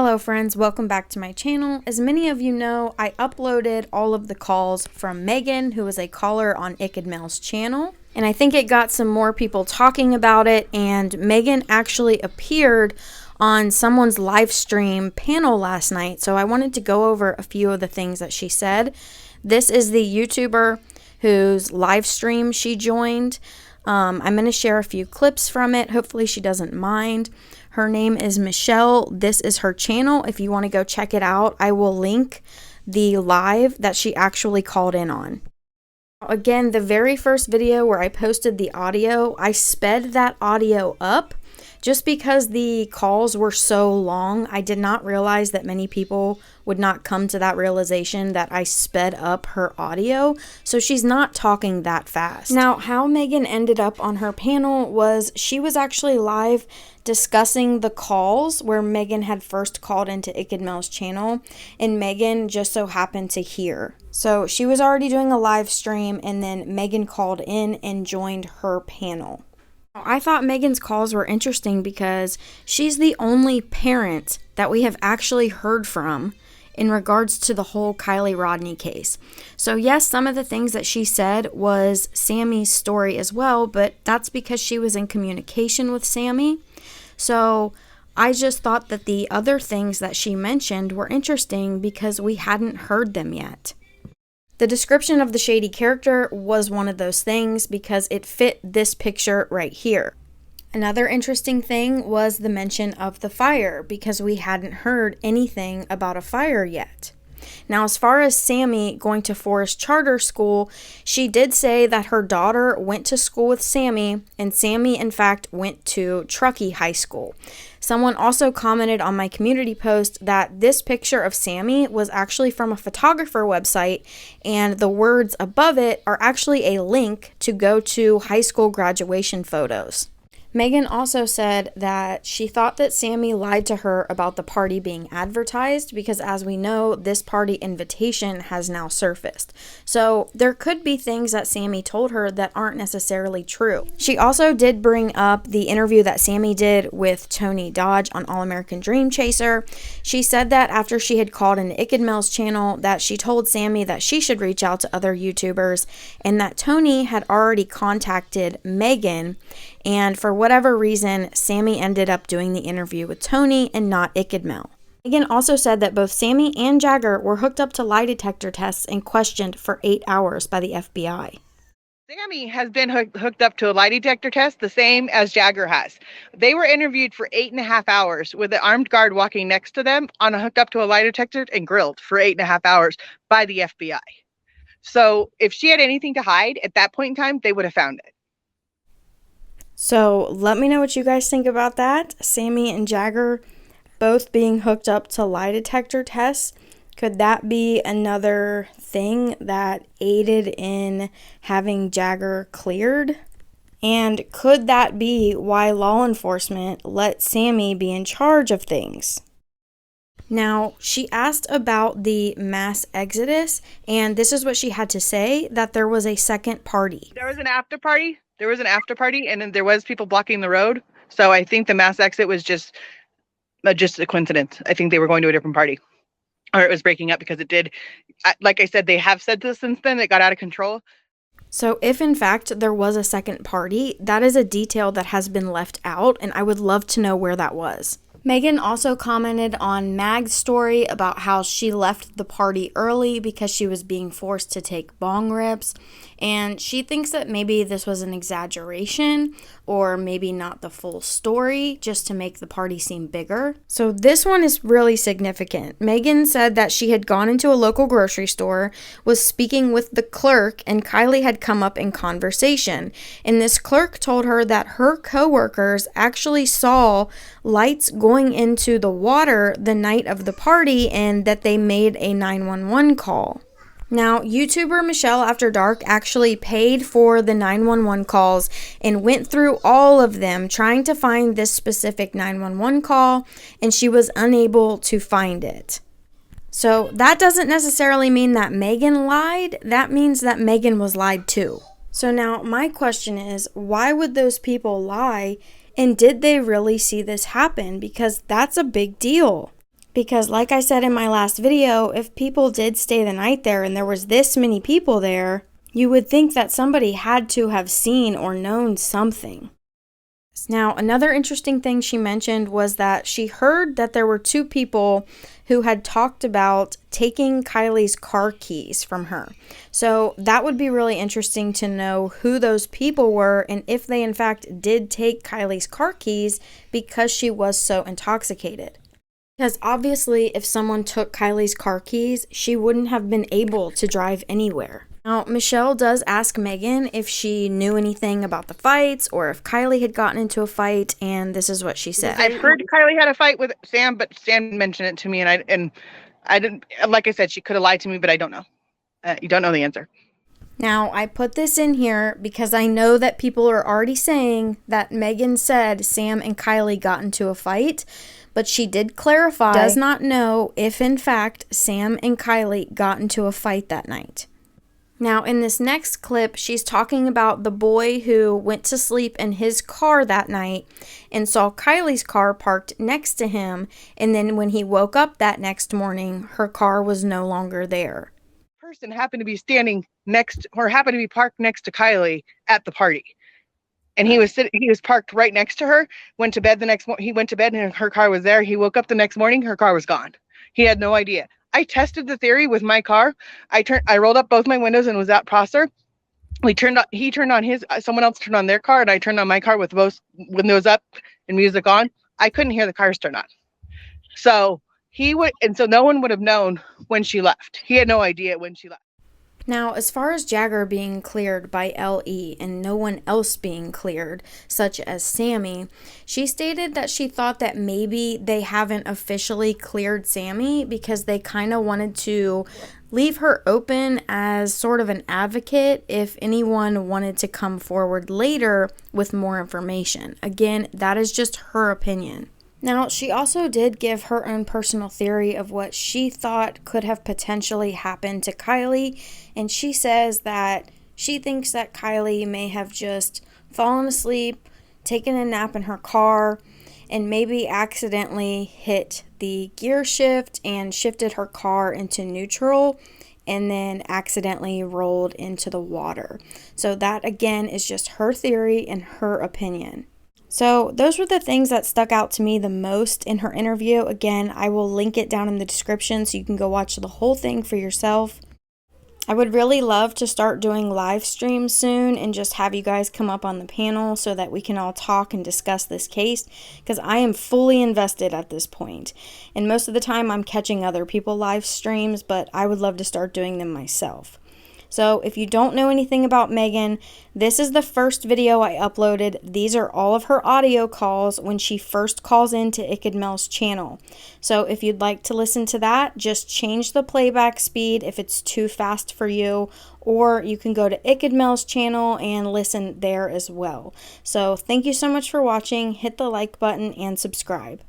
Hello friends, welcome back to my channel. As many of you know, I uploaded all of the calls from Meghan, who is a caller on Ickedmel's channel. And I think it got some more people talking about it, and Meghan actually appeared on someone's live stream panel last night. So I wanted to go over a few of the things that she said. This is the YouTuber whose live stream she joined. I'm going to share a few clips from it. Hopefully she doesn't mind. Her name is Michelle. This is her channel. If you want to go check it out, I will link the live that she actually called in on. Again, the very first video where I posted the audio, I sped that audio up just because the calls were so long. I did not realize that many people would not come to that realization that I sped up her audio. So she's not talking that fast. Now, how Meghan ended up on her panel was she was actually live discussing the calls where Meghan had first called into Ickedmel's channel, and Meghan just so happened to hear. So she was already doing a live stream, and then Meghan called in and joined her panel. I thought Meghan's calls were interesting because she's the only parent that we have actually heard from in regards to the whole Kiely Rodni case. So yes, some of the things that she said was Sammy's story as well, but that's because she was in communication with Sammy. So I just thought that the other things that she mentioned were interesting because we hadn't heard them yet. The description of the shady character was one of those things because it fit this picture right here. Another interesting thing was the mention of the fire because we hadn't heard anything about a fire yet. Now, as far as Sammy going to Forest Charter School, she did say that her daughter went to school with Sammy, and Sammy, in fact, went to Truckee High School. Someone also commented on my community post that this picture of Sammy was actually from a photographer website, and the words above it are actually a link to go to high school graduation photos. Meghan also said that she thought that Sammy lied to her about the party being advertised because, as we know, this party invitation has now surfaced. So there could be things that Sammy told her that aren't necessarily true. She also did bring up the interview that Sammy did with Tony Dodge on All American Dream Chaser. She said that after she had called into Ickedmel's channel that she told Sammy that she should reach out to other YouTubers and that Tony had already contacted Meghan, and for whatever reason, Sammy ended up doing the interview with Tony and not Ickedmel. Meghan also said that both Sammy and Jagger were hooked up to lie detector tests and questioned for 8 hours by the FBI. Sammy has been hooked up to a lie detector test, the same as Jagger has. They were interviewed for 8.5 hours with an armed guard walking next to them hooked up to a lie detector and grilled for 8.5 hours by the FBI. So if she had anything to hide at that point in time, they would have found it. So let me know what you guys think about that. Sammy and Jagger both being hooked up to lie detector tests. Could that be another thing that aided in having Jagger cleared? And could that be why law enforcement let Sammy be in charge of things? Now, she asked about the mass exodus, and this is what she had to say, that there was a second party. There was an after party. And then there was people blocking the road. So I think the mass exit was just a coincidence. I think they were going to a different party. Or it was breaking up because it did. Like I said, they have said this since then. It got out of control. So if in fact there was a second party, that is a detail that has been left out, and I would love to know where that was. Meghan also commented on Mag's story about how she left the party early because she was being forced to take bong rips, and she thinks that maybe this was an exaggeration or maybe not the full story just to make the party seem bigger. So this one is really significant. Meghan said that she had gone into a local grocery store, was speaking with the clerk, and Kiely had come up in conversation, and this clerk told her that her coworkers actually saw lights going into the water the night of the party and that they made a 911 call. Now, YouTuber Michelle After Dark actually paid for the 911 calls and went through all of them trying to find this specific 911 call, and she was unable to find it. So that doesn't necessarily mean that Meghan lied. That means that Meghan was lied to. So now my question is, why would those people lie, and did they really see this happen? Because that's a big deal. Because like I said in my last video, if people did stay the night there and there was this many people there, you would think that somebody had to have seen or known something. Now, another interesting thing she mentioned was that she heard that there were two people who had talked about taking Kiely's car keys from her. So that would be really interesting to know who those people were and if they in fact did take Kiely's car keys because she was so intoxicated. Because obviously if someone took Kiely's car keys, she wouldn't have been able to drive anywhere. Now, Michelle does ask Meghan if she knew anything about the fights or if Kiely had gotten into a fight, and this is what she said. I've heard Kiely had a fight with Sam, but Sam mentioned it to me, and I didn't. Like I said, she could have lied to me, but I don't know. You don't know the answer. Now, I put this in here because I know that people are already saying that Meghan said Sam and Kiely got into a fight, but she did clarify, does not know if in fact Sam and Kiely got into a fight that night. Now, in this next clip, she's talking about the boy who went to sleep in his car that night and saw Kiely's car parked next to him, and then when he woke up that next morning, her car was no longer there. Person happened to be standing next, or happened to be parked next to Kiely at the party, and he was parked right next to her. Went to bed the next morning. He went to bed and her car was there. He woke up the next morning, her car was gone. He had no idea. I tested the theory with my car. I rolled up both my windows and was at Prosser. He turned on his, someone else turned on their car, and I turned on my car with both windows up and music on. I couldn't hear the cars turn on. So so no one would have known when she left. He had no idea when she left. Now, as far as Jagger being cleared by LE and no one else being cleared, such as Sammy, she stated that she thought that maybe they haven't officially cleared Sammy because they kind of wanted to leave her open as sort of an advocate if anyone wanted to come forward later with more information. Again, that is just her opinion. Now, she also did give her own personal theory of what she thought could have potentially happened to Kiely, and she says that she thinks that Kiely may have just fallen asleep, taken a nap in her car, and maybe accidentally hit the gear shift and shifted her car into neutral and then accidentally rolled into the water. So that, again, is just her theory and her opinion. So those were the things that stuck out to me the most in her interview. Again, I will link it down in the description so you can go watch the whole thing for yourself. I would really love to start doing live streams soon and just have you guys come up on the panel so that we can all talk and discuss this case, because I am fully invested at this point. And most of the time I'm catching other people live streams, but I would love to start doing them myself. So if you don't know anything about Meghan, this is the first video I uploaded. These are all of her audio calls when she first calls into Ickedmel's channel. So if you'd like to listen to that, just change the playback speed if it's too fast for you, or you can go to Ickedmel's channel and listen there as well. So thank you so much for watching. Hit the like button and subscribe.